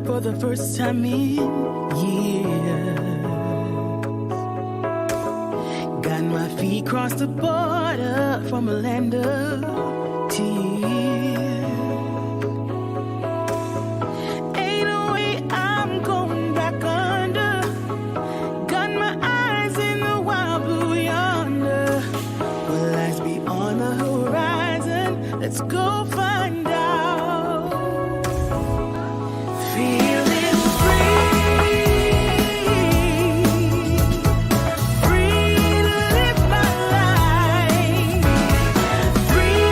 for the first time in years. Got my feet crossed the border from a land of tears. Ain't no way I'm going back under. Got my eyes in the wild blue yonder. Will lies beyond the horizon? Let's go find out. Feeling free, free to live my life, free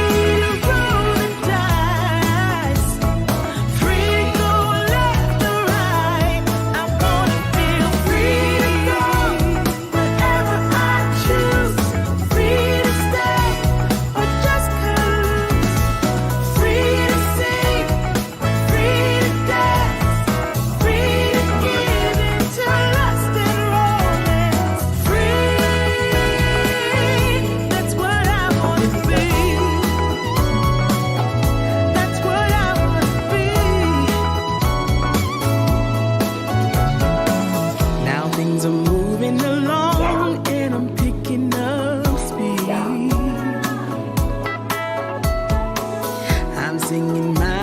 to roll the dice, free to go left or right. I wanna feel free to go wherever I choose, free to stay or just cruise, free to sing, free to dance, free to give into lust and romance, free. That's what I wanna be. That's what I wanna be. Now things are moving along and I'm picking up speed. I'm singing my